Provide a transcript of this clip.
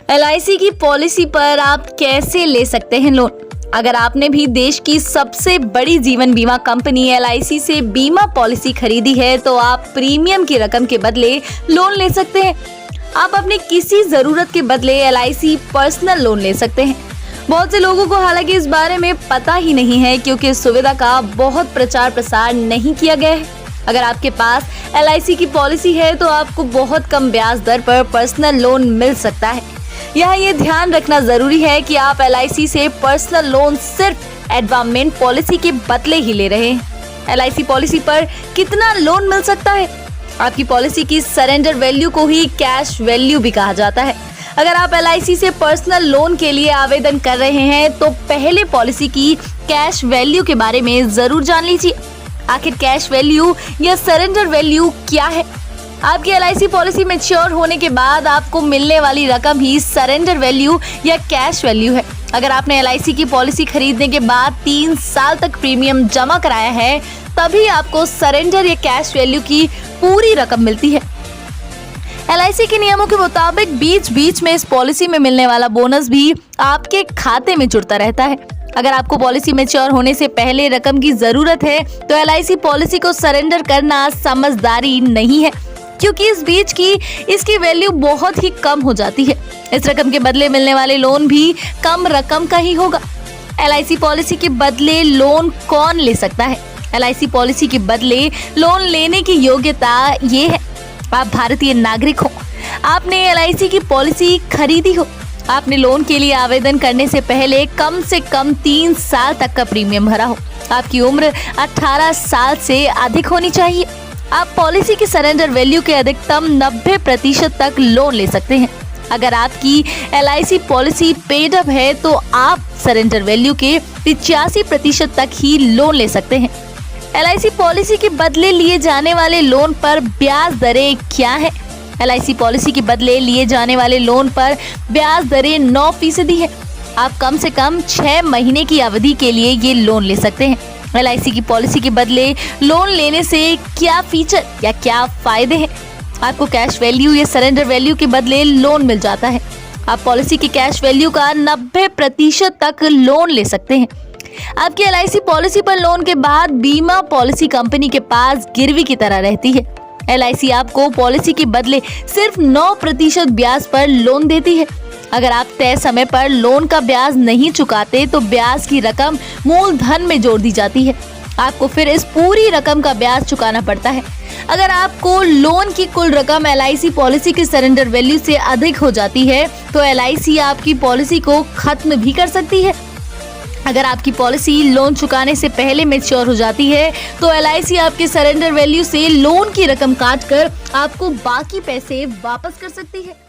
LIC की policy पर आप कैसे ले सकते हैं लोन। अगर आपने भी देश की सबसे बड़ी जीवन बीमा कंपनी LIC से बीमा पॉलिसी खरीदी है तो आप प्रीमियम की रकम के बदले लोन ले सकते हैं। आप अपने किसी जरूरत के बदले LIC पर्सनल लोन ले सकते हैं। बहुत से लोगों को हालांकि इस बारे में पता ही नहीं है क्योंकि इस सुविधा का बहुत प्रचार प्रसार नहीं किया गया है। अगर आपके पास LIC की पॉलिसी है तो आपको बहुत कम ब्याज दर पर पर्सनल लोन मिल सकता है। यहाँ ये ध्यान रखना जरूरी है कि आप LIC से पर्सनल लोन सिर्फ एडवामेंट पॉलिसी के बदले ही ले रहे हैं। LIC पॉलिसी पर कितना लोन मिल सकता है? आपकी पॉलिसी की सरेंडर वैल्यू को ही कैश वैल्यू भी कहा जाता है। अगर आप LIC से पर्सनल लोन के लिए आवेदन कर रहे हैं तो पहले पॉलिसी की कैश वैल्यू के बारे में जरूर जान लीजिए। आखिर कैश वैल्यू या सरेंडर वैल्यू क्या है? आपकी LIC पॉलिसी मैच्योर होने के बाद आपको मिलने वाली रकम ही सरेंडर वैल्यू या कैश वैल्यू है। अगर आपने LIC की पॉलिसी खरीदने के बाद 3 साल तक प्रीमियम जमा कराया है तभी आपको सरेंडर या कैश वैल्यू की पूरी रकम मिलती है। LIC के नियमों के मुताबिक बीच बीच में इस पॉलिसी में मिलने वाला बोनस भी आपके खाते में जुड़ता रहता है। अगर आपको पॉलिसी मैच्योर होने से पहले रकम की जरूरत है तो LIC पॉलिसी को सरेंडर करना समझदारी नहीं है क्योंकि इस बीच की इसकी वैल्यू बहुत ही कम हो जाती है। इस रकम के बदले मिलने वाले लोन भी कम रकम का ही होगा। LIC पॉलिसी के बदले लोन कौन ले सकता है? LIC पॉलिसी के बदले लोन लेने की योग्यता ये है, आप भारतीय नागरिक हो, आपने LIC की पॉलिसी खरीदी हो, आपने लोन के लिए आवेदन करने से पहले कम से कम 3 साल तक का प्रीमियम भरा हो, आपकी उम्र 18 साल से अधिक होनी चाहिए, आप पॉलिसी की सरेंडर वैल्यू के अधिकतम 90% तक लोन ले सकते हैं। अगर आपकी LIC पॉलिसी पेड अप है तो आप सरेंडर वैल्यू के 85% तक ही लोन ले सकते हैं। LIC पॉलिसी के बदले लिए जाने वाले लोन पर ब्याज दरें क्या है? LIC पॉलिसी के बदले लिए जाने वाले लोन पर ब्याज दरें 9% है। आप कम से कम 6 महीने की अवधि के लिए ये लोन ले सकते हैं। LIC की पॉलिसी के बदले लोन लेने से क्या फीचर या क्या फायदे हैं? आपको कैश वैल्यू या सरेंडर वैल्यू के बदले लोन मिल जाता है। आप पॉलिसी की कैश वैल्यू का 90% तक लोन ले सकते हैं। आपकी LIC पॉलिसी पर लोन के बाद बीमा पॉलिसी कंपनी के पास गिरवी की तरह रहती है। LIC आपको पॉलिसी के बदले सिर्फ 9% ब्याज पर लोन देती है। अगर आप तय समय पर लोन का ब्याज नहीं चुकाते तो ब्याज की रकम मूलधन में जोड़ दी जाती है। आपको फिर इस पूरी रकम का ब्याज चुकाना पड़ता है। अगर आपको लोन की कुल रकम LIC पॉलिसी की सरेंडर वैल्यू से अधिक हो जाती है तो LIC आपकी पॉलिसी को खत्म भी कर सकती है। अगर आपकी पॉलिसी लोन चुकाने से पहले मैच्योर हो जाती है तो LIC आपके सरेंडर वैल्यू से लोन की रकम काटकर आपको बाकी पैसे वापस कर सकती है।